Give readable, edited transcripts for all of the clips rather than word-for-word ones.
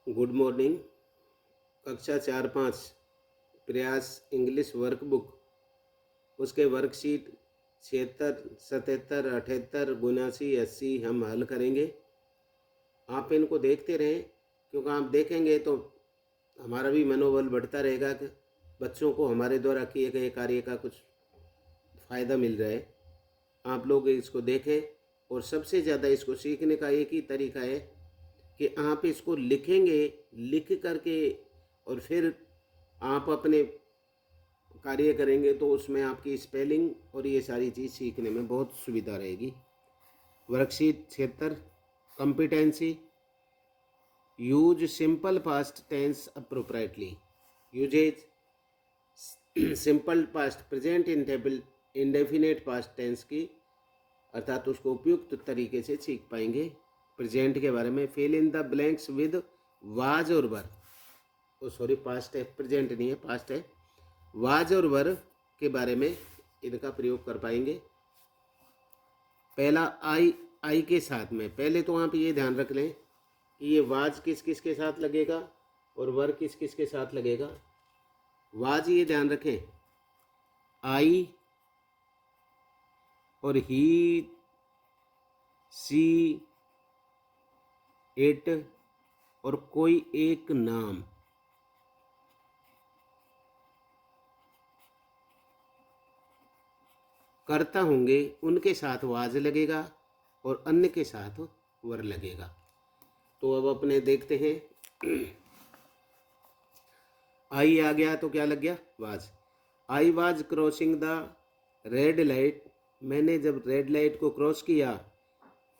Good morning. कक्षा 4-5 प्रयास English workbook, उसके वर्कशीट 76, 77, 78, 79, 80 हम हल करेंगे। आप इनको देखते रहें, क्योंकि आप देखेंगे तो हमारा भी मनोबल बढ़ता रहेगा कि बच्चों को हमारे द्वारा किए गए कार्य का कुछ फ़ायदा मिल रहा है। आप लोग इसको देखें, और सबसे ज़्यादा इसको सीखने का एक ही तरीका है कि आप इसको लिखेंगे, लिख करके और फिर आप अपने कार्य करेंगे तो उसमें आपकी स्पेलिंग और ये सारी चीज़ सीखने में बहुत सुविधा रहेगी। Worksheet 76, competency, use simple past tense appropriately. Uses simple past present indefinite past tense की, अर्थात उसको उपयुक्त तरीके से सीख पाएंगे। प्रेजेंट के बारे में fill in the blanks with was और वर, ओ सॉरी पास्ट है, प्रेजेंट नहीं है, पास्ट है। वाज और वर के बारे में इनका प्रयोग कर पाएंगे। पहला आई के साथ में, पहले तो आप ये ध्यान रख लें कि ये वाज किस किस के साथ लगेगा और वर किस किस के साथ लगेगा। वाज ये ध्यान रखें, आई और ही, सी, इट और कोई एक नाम, कर्ता होंगे, उनके साथ वाज लगेगा और अन्य के साथ वर लगेगा। तो अब अपने देखते हैं। आई आ गया तो क्या लग गया, was. I was crossing the red light, मैंने जब रेड लाइट को क्रॉस किया।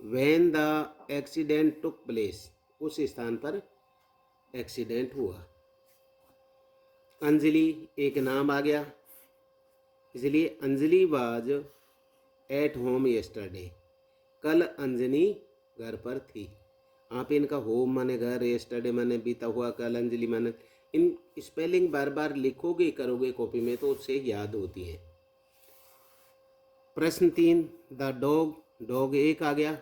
When the accident took place, उस स्थान पर एक्सीडेंट हुआ। अंजलि एक नाम आ गया, इसलिए Anjali was at home yesterday, कल अंजलि घर पर थी। आप इनका होम माने घर, यस्टरडे माने बीता हुआ, कल अंजलि माने, इन स्पेलिंग बार बार लिखोगे करोगे कॉपी में तो उससे याद होती है। प्रश्न 3, द डॉग, डॉग एक आ गया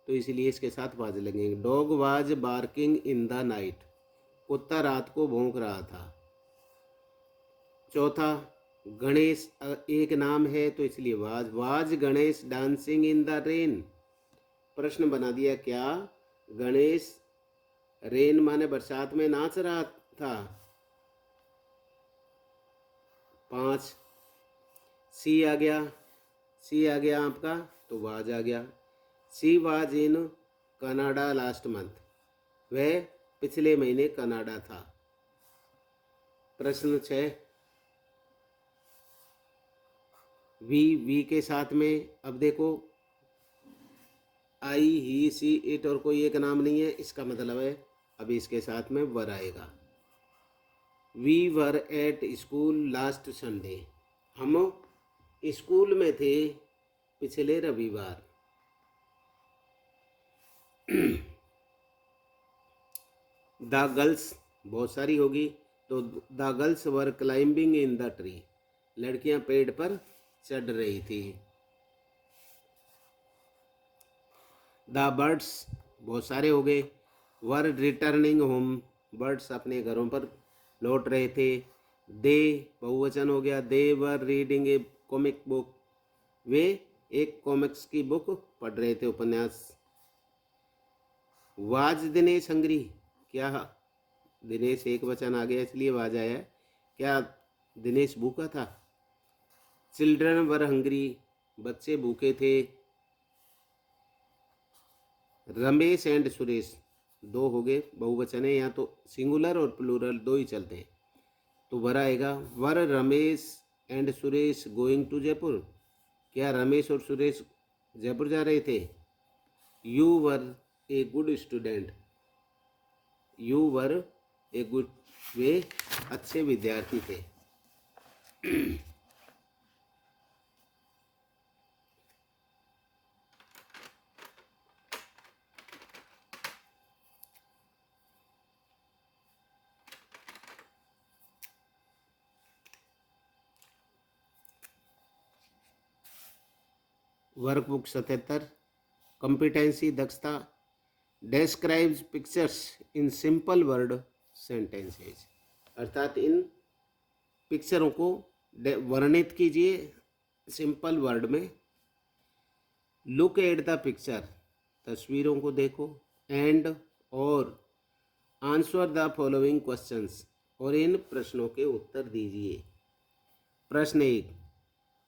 तो इसलिए इसके साथ वाज लगेंगे। Dog was barking in the night, कुत्ता रात को भौंक रहा था। चौथा, गणेश एक नाम है तो इसलिए was Ganesh dancing in the rain, प्रश्न बना दिया, क्या गणेश रेन माने बरसात में नाच रहा था। 5, सी आ गया, सी आ गया आपका तो वाज आ गया। She was in Canada last month, वह पिछले महीने कनाडा था। प्रश्न 6, वी के साथ में, अब देखो आई ही सी इट और कोई एक नाम नहीं है, इसका मतलब है अभी इसके साथ में वर आएगा। We were at school last Sunday, हम स्कूल में थे पिछले रविवार। द गर्ल्स बहुत सारी होगी तो the girls were climbing in the tree, लड़कियां पेड़ पर चढ़ रही थी। द बर्ड्स बहुत सारे हो गए, वर रिटर्निंग होम, बर्ड्स अपने घरों पर लौट रहे थे। दे बहुवचन हो गया, they were reading a comic book, वे एक कॉमिक्स की बुक पढ़ रहे थे, उपन्यास। वाज दिनेश हंगरी, क्या दिनेश एक वचन आ गया इसलिए वाज आया, क्या दिनेश भूखा था। चिल्ड्रन वर हंगरी, बच्चे भूखे थे। रमेश एंड सुरेश दो हो गए, बहुवचन है, यहाँ तो सिंगुलर और प्लूरल दो ही चलते हैं तो वर आएगा। Were Ramesh and Suresh going to Jaipur, क्या रमेश और सुरेश जयपुर जा रहे थे। You were a good student, you were a good, वे अच्छे विद्यार्थी थे। वर्कबुक 77, कॉम्पिटेंसी दक्षता, describes pictures in simple word sentences, अर्थात इन पिक्चरों को वर्णित कीजिए सिंपल वर्ड में। लुक एट द पिक्चर, तस्वीरों को देखो। एंड और आंसर द फॉलोइंग क्वेश्चंस, और इन प्रश्नों के उत्तर दीजिए। प्रश्न 1,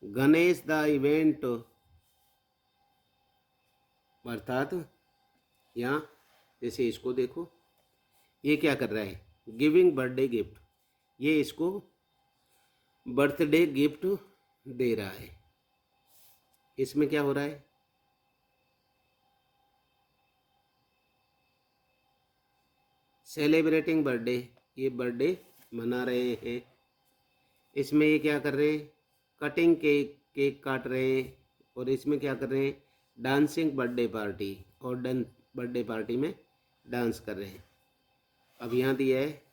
गणेश द इवेंट, अर्थात यहाँ जैसे इसको देखो, ये क्या कर रहा है, गिविंग बर्थडे गिफ्ट, ये इसको बर्थडे गिफ्ट दे रहा है। इसमें क्या हो रहा है, सेलिब्रेटिंग बर्थडे, ये बर्थडे मना रहे हैं। इसमें ये क्या कर रहे हैं, कटिंग केक, केक काट रहे हैं। और इसमें क्या कर रहे हैं, डांसिंग बर्थडे पार्टी, और बर्थडे पार्टी में डांस कर रहे हैं। अब यहाँ दिया है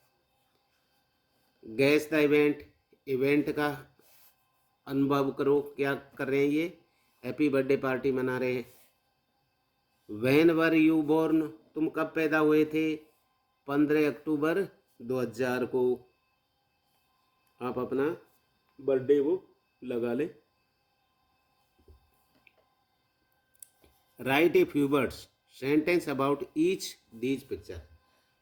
गैस द इवेंट, इवेंट का अनुभव करो, क्या कर रहे हैं, ये हैप्पी बर्थडे पार्टी मना रहे हैं। व्हेन वर यू बोर्न, तुम कब पैदा हुए थे, 15 अक्टूबर 2000 को। आप अपना बर्थडे वो लगा ले। Right a few words sentence about each these picture,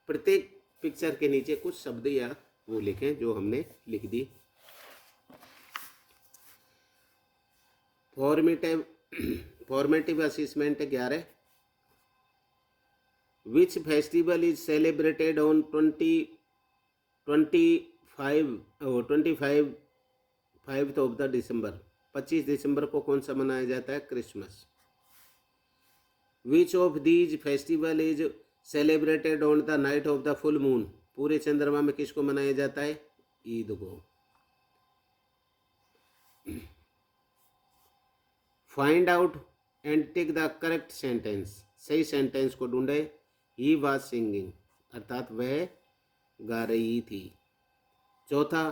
प्रत्येक पिक्चर के नीचे कुछ शब्द या वो लिखें जो हमने लिख दी। Formative assessment 11, which festival is celebrated on 25 of the December, 25 दिसंबर को कौन सा मनाया जाता है, Christmas. Which of these festival is celebrated on the night of the full moon, पूरे चंद्रमा में किसको मनाया जाता है, ईद को। Find out and tick the correct sentence, सही सेंटेंस को ढूंढे। ही वॉज सिंगिंग, अर्थात वह गा रही थी। चौथा,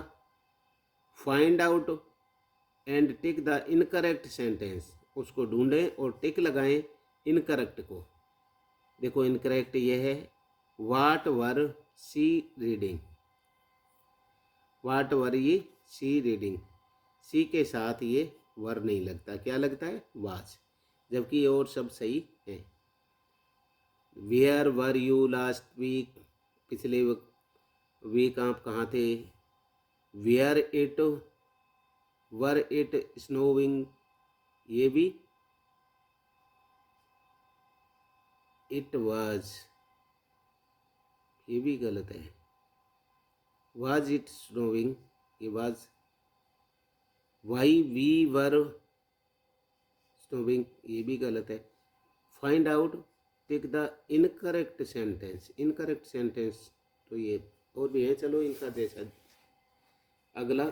find out and tick the incorrect sentence, उसको ढूंढें और टिक लगाएं इनकरेक्ट को। देखो इनकरेक्ट ये है, वाट वर सी रीडिंग, वाट वर ये सी रीडिंग, सी के साथ ये वर नहीं लगता, क्या लगता है, वाज, जबकि ये और सब सही है। Where were you last week, पिछले वीक आप कहाँ थे। Where it were it snowing, ये भी इट वाज, ये भी गलत है। वाज इट स्नोविंग, ये वाज। वाई वी वर स्नोविंग, ये भी गलत है। Find out tick the incorrect sentence, incorrect sentence तो ये और भी है, चलो इनका जैसा। अगला,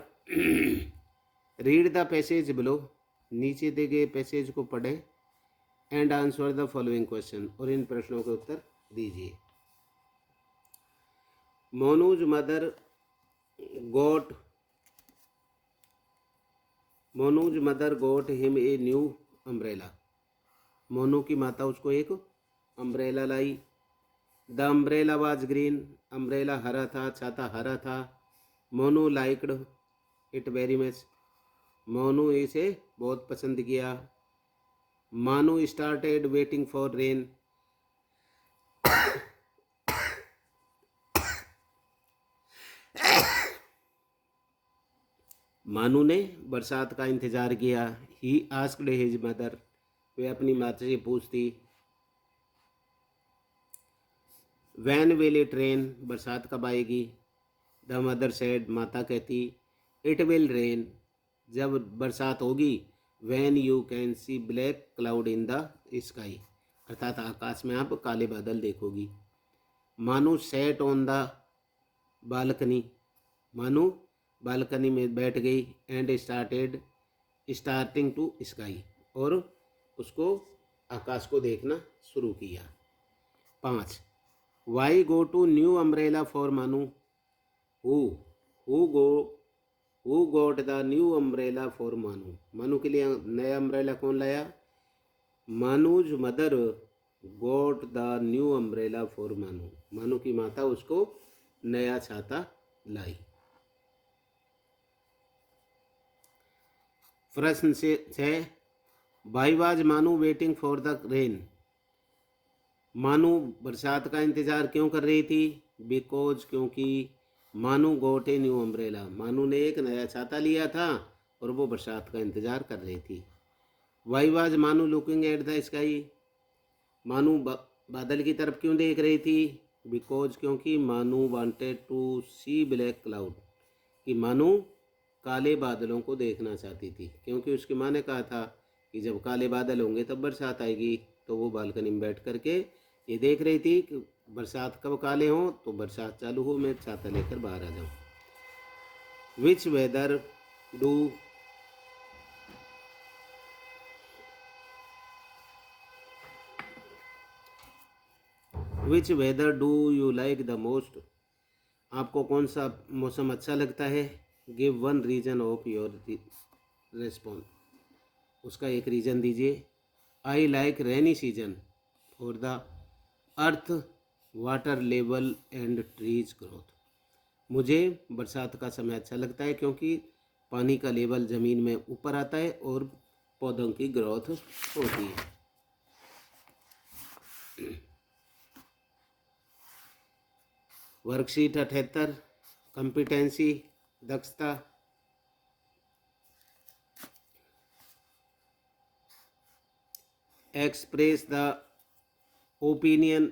रीड द पैसेज बिलो, नीचे दिए गए पैसेज को पढ़ें। And answer the following question, और इन प्रश्नों के उत्तर दीजिए। Monu's mother got, Monu's mother got him a new umbrella, Monu की माता उसको एक अम्ब्रेला लाई। The umbrella was green, umbrella हरा था, छाता हरा था। Monu liked it very much, Monu इसे बहुत पसंद किया। मानू स्टार्टेड वेटिंग फॉर रेन, मानू ने बरसात का इंतजार किया। ही आस्क्ड हिज मदर, वे अपनी माता से पूछती। वैन विल इट रेन, बरसात कब आएगी। द मदर सेड, माता कहती। इट विल रेन, जब बरसात होगी। When you can see black cloud in the sky, अर्थात आकाश में आप काले बादल देखोगी। मानू सेट ऑन द बालकनी, मानू बालकनी में बैठ गई। एंड स्टार्टिंग टू स्काई, और उसको आकाश को देखना शुरू किया। 5, why go to new umbrella for Manu, who got the new umbrella for Manu, Manu के लिए नया अम्ब्रेला कौन लाया। Manu's mother got the new umbrella for Manu, Manu की माता उसको नया छाता लाई। प्रश्न से 6, वाई वाज मानू वेटिंग फॉर द रेन, मानू बरसात का इंतजार क्यों कर रही थी? बिकॉज क्योंकि मानू गोट ए न्यू अम्ब्रेला, मानू ने एक नया छाता लिया था और वो बरसात का इंतजार कर रही थी। वाई वाज मानू लुकिंग एट द स्काई, मानू बादल की तरफ क्यों देख रही थी? बिकॉज क्योंकि Manu wanted to see black cloud, कि मानू काले बादलों को देखना चाहती थी, क्योंकि उसकी माँ ने कहा था कि जब काले बादल होंगे तब बरसात आएगी। तो वो बालकनी में बैठ करके ये देख रही थी कि बरसात कब काले हों तो बरसात चालू हो, मैं छाता लेकर बाहर आ जाऊं। Which weather do which weather do you like the most, आपको कौन सा मौसम अच्छा लगता है? Give one reason of your response, उसका एक रीज़न दीजिए। I like rainy season for the earth water level and trees growth, मुझे बरसात का समय अच्छा लगता है क्योंकि पानी का लेवल ज़मीन में ऊपर आता है और पौधों की ग्रोथ होती है। वर्कशीट 78, कंपिटेंसी, दक्षता। Express the opinion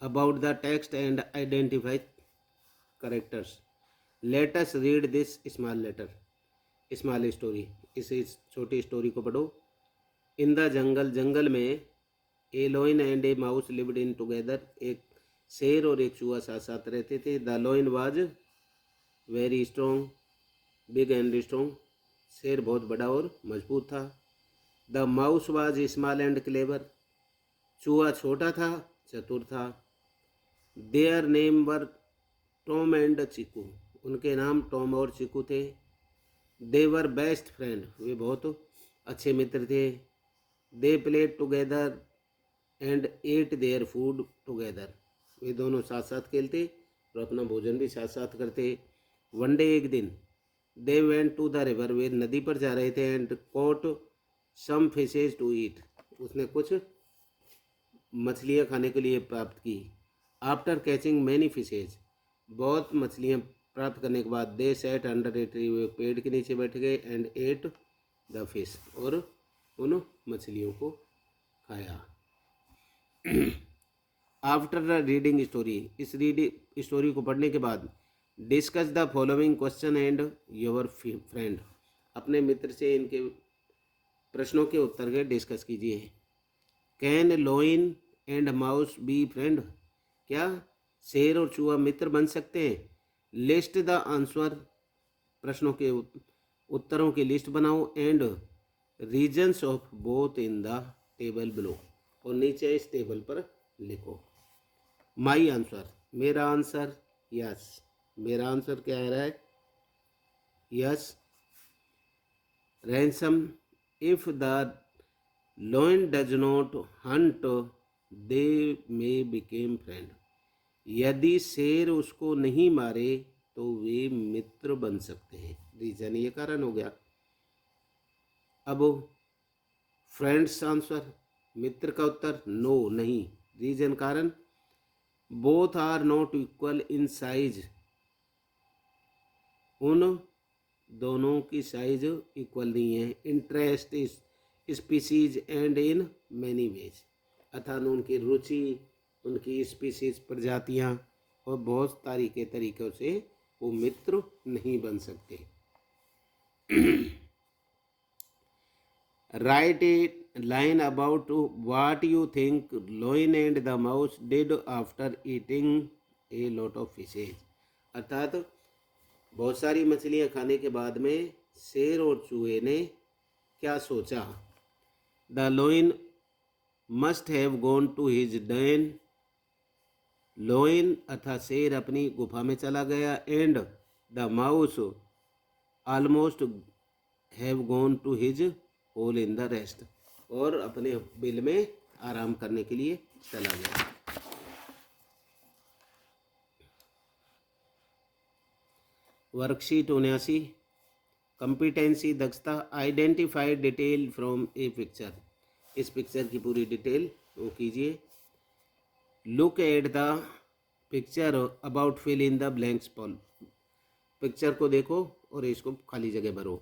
about the text and identify characters. Let us read this small story, इस छोटी स्टोरी को पढ़ो। इन द जंगल, जंगल में a lion and a mouse lived in together, एक शेर और एक चूहा साथ साथ रहते थे। The lion was very strong, big and strong, शेर बहुत बड़ा और मजबूत था। The mouse was small and clever, चूहा छोटा था, चतुर था। Their name were Tom and Chiku, उनके नाम टॉम और चिकू थे। दे वर बेस्ट फ्रेंड, वे बहुत अच्छे मित्र थे। They played together and ate their food together, वे दोनों साथ साथ खेलते और अपना भोजन भी साथ साथ करते। वन डे, एक दिन, they went to the river, वे नदी पर जा रहे थे। And caught some fishes to eat, उसने कुछ मछलियाँ खाने के लिए प्राप्त की। आफ्टर कैचिंग मैनी फिशेज, बहुत मछलियाँ प्राप्त करने के बाद, दे सेट अंडर ए ट्री, वे पेड़ के नीचे बैठ गए। एंड एट द फिश, और उन मछलियों को खाया। आफ्टर द रीडिंग स्टोरी, इस रीडिंग स्टोरी को पढ़ने के बाद, discuss the following question and your friend, अपने मित्र से इनके प्रश्नों के उत्तर के डिस्कस कीजिए। Can lion and mouse be friend, क्या शेर और चूहा मित्र बन सकते हैं? लिस्ट द आंसर, प्रश्नों के उत्तरों की लिस्ट बनाओ। And reasons of both in the table below, और नीचे इस टेबल पर लिखो। माई आंसर, मेरा आंसर, यस, मेरा आंसर क्या आ रहा है? Yes. Ransom, if the lion does not hunt they may became friend, यदि शेर उसको नहीं मारे तो वे मित्र बन सकते हैं। रीजन, ये कारण हो गया। अब फ्रेंड्स आंसर, मित्र का उत्तर, नो, नहीं। रीजन, कारण, both are not equal in size, उन दोनों की साइज इक्वल नहीं है। Interest is species and in many ways, अर्थात उनकी रुचि, उनकी स्पीसीज, प्रजातियाँ, और बहुत तरीकों से वो मित्र नहीं बन सकते। Write a line about what you think lion and the mouse did after eating a lot of fishes, अर्थात बहुत सारी मछलियाँ खाने के बाद में शेर और चूहे ने क्या सोचा? The lion must have gone to his den, lion अर्थात शेर अपनी गुफा में चला गया। And the mouse almost have gone to his hole in the rest, और अपने बिल में आराम करने के लिए चला गया। वर्कशीट 79, कंपिटेंसी दक्षता, identify detail from a picture, इस पिक्चर की पूरी डिटेल वो कीजिए। Look at the picture about fill in the blanks पॉल, पिक्चर को देखो और इसको खाली जगह भरो।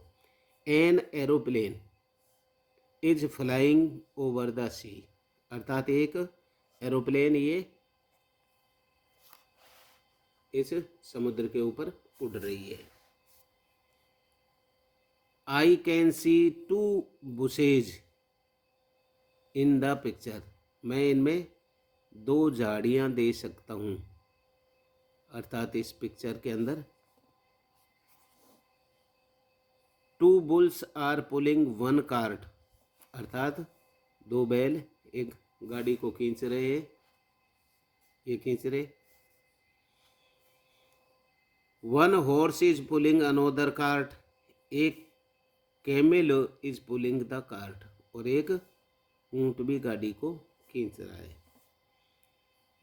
An aeroplane is flying over the sea, अर्थात एक एरोप्लेन ये इस समुद्र के ऊपर उड़ रही है। I can see two bushes in the picture, मैं इनमें 2 झाड़ियाँ दे सकता हूँ, अर्थात इस पिक्चर के अंदर 2 बुल्स आर पुलिंग 1 कार्ट, अर्थात 2 बैल एक गाड़ी को खींच रहे हैं, ये खींच रहे। 1 horse is pulling another cart, a camel is pulling the cart, और एक ऊंट भी गाड़ी को खींच रहा है।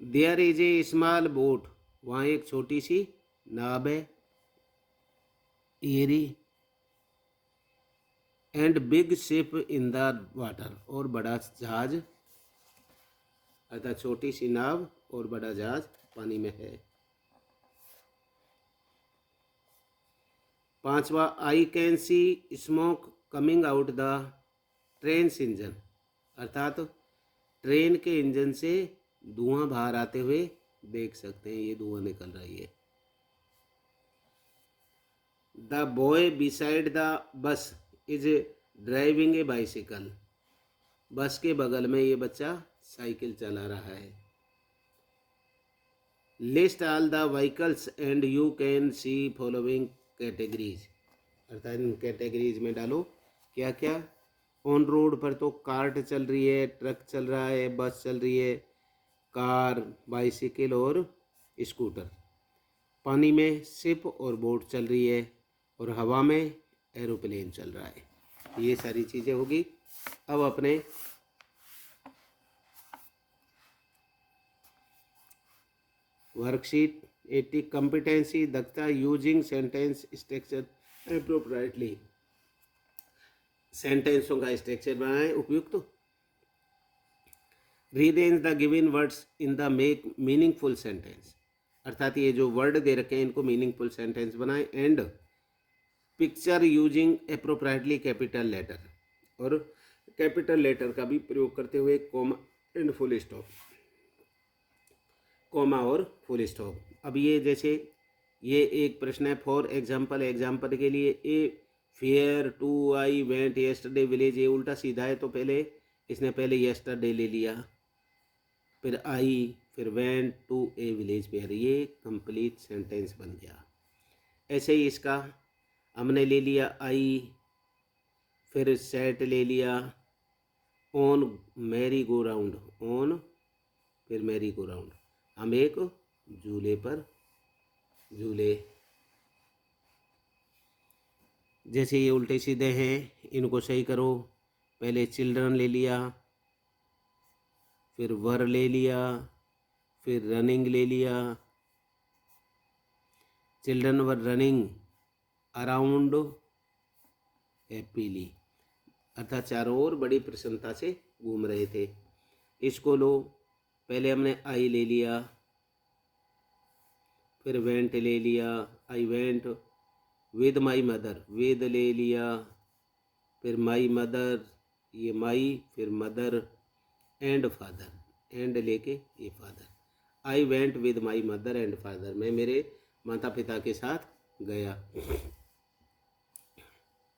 There is a small boat, वहाँ एक छोटी सी नाव है, एरी, and big ship in the water, और बड़ा जहाज, अर्थात छोटी सी नाव और बड़ा जहाज पानी में है। 5वां, I can see smoke coming out the train engine, अर्थात ट्रेन के इंजन से धुआं बाहर आते हुए देख सकते हैं, ये धुआं निकल रही है। The boy beside the bus is driving A bicycle, बस के बगल में ये बच्चा साइकिल चला रहा है। List all the vehicles and you can see following categories, अर्थात इन कैटेगरीज में डालो क्या क्या। ऑन रोड पर तो कार्ट चल रही है, ट्रक चल रहा है, बस चल रही है, कार, बाइसिकल और स्कूटर। पानी में शिप और बोट चल रही है, और हवा में एरोप्लेन चल रहा है। ये सारी चीज़ें होगी। अब अपने वर्कशीट 80, कंपिटेंसी दक्षता, यूजिंग सेंटेंस स्ट्रक्चर एप्रोप्रिएटली, सेंटेंसों का स्ट्रक्चर बनाएं उपयुक्त। Rearrange the given words in the make meaningful sentence, अर्थात ये जो वर्ड दे रखे हैं इनको मीनिंगफुल सेंटेंस बनाएं। And picture using appropriately capital letter, और कैपिटल लेटर का भी प्रयोग करते हुए comma and full stop, comma और फुल स्टॉप। अब ये जैसे ये एक प्रश्न है, फॉर एग्जाम्पल, एग्जाम्पल के लिए, a fair to I went yesterday village, ये उल्टा सीधा है, तो पहले इसने पहले येस्टरडे ले लिया, फिर आई, फिर went to a village fair, ये कंप्लीट सेंटेंस बन गया। ऐसे ही इसका हमने ले लिया आई, फिर सेट ले लिया, on merry go round, on फिर मैरी गो राउंड, हम एक झूले पर झूले। जैसे ये उल्टे सीधे हैं, इनको सही करो। पहले चिल्ड्रन ले लिया, फिर वर ले लिया, फिर रनिंग ले लिया। Children were running around happily, अर्थात चारों ओर बड़ी प्रसन्नता से घूम रहे थे। इसको लो, पहले हमने आई ले लिया, फिर वेंट ले लिया, I went with my mother, with ले लिया, फिर माई मदर, ये माई, फिर मदर एंड फादर, एंड लेके ये father. I went with my mother and father, मैं मेरे माता पिता के साथ गया।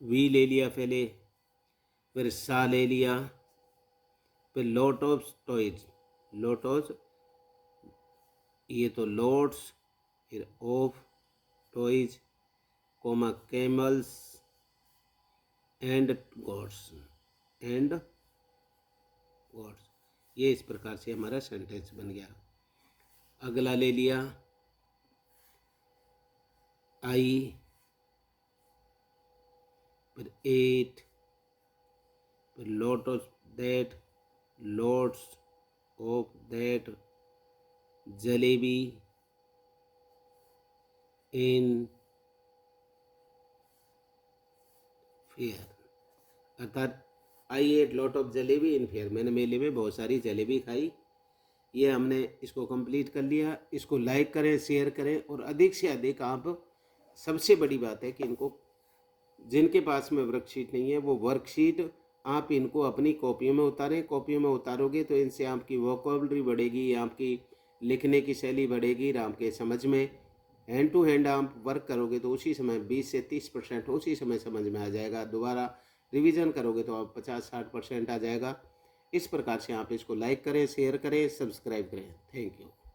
वी ले लिया पहले, फिर सा ले लिया, फिर lot of toys, lot of, ये तो लॉट्स, फिर of toys, comma camels and gods, and gods. ये इस प्रकार से हमारा सेंटेंस बन गया। अगला ले लिया, आई, फिर एट, फिर lot of that, lots of that, jalebi, in fair, अर्थात I ate lot of jalebi in fair, मैंने मेले में बहुत सारी जलेबी खाई। ये हमने इसको कंप्लीट कर लिया। इसको लाइक करें, शेयर करें और अधिक से अधिक आप, सबसे बड़ी बात है कि इनको, जिनके पास में वर्कशीट नहीं है वो वर्कशीट आप इनको अपनी कॉपियों में उतारें। कॉपियों में उतारोगे तो इनसे आपकी वोकेबलरी बढ़ेगी, आपकी लिखने की शैली बढ़ेगी, आपके समझ में हैंड टू हैंड आप वर्क करोगे तो उसी समय 20 से 30% उसी समय समझ में आ जाएगा। दोबारा रिवीजन करोगे तो आप 50-60% आ जाएगा। इस प्रकार से आप इसको लाइक करें, शेयर करें, सब्सक्राइब करें। Thank you.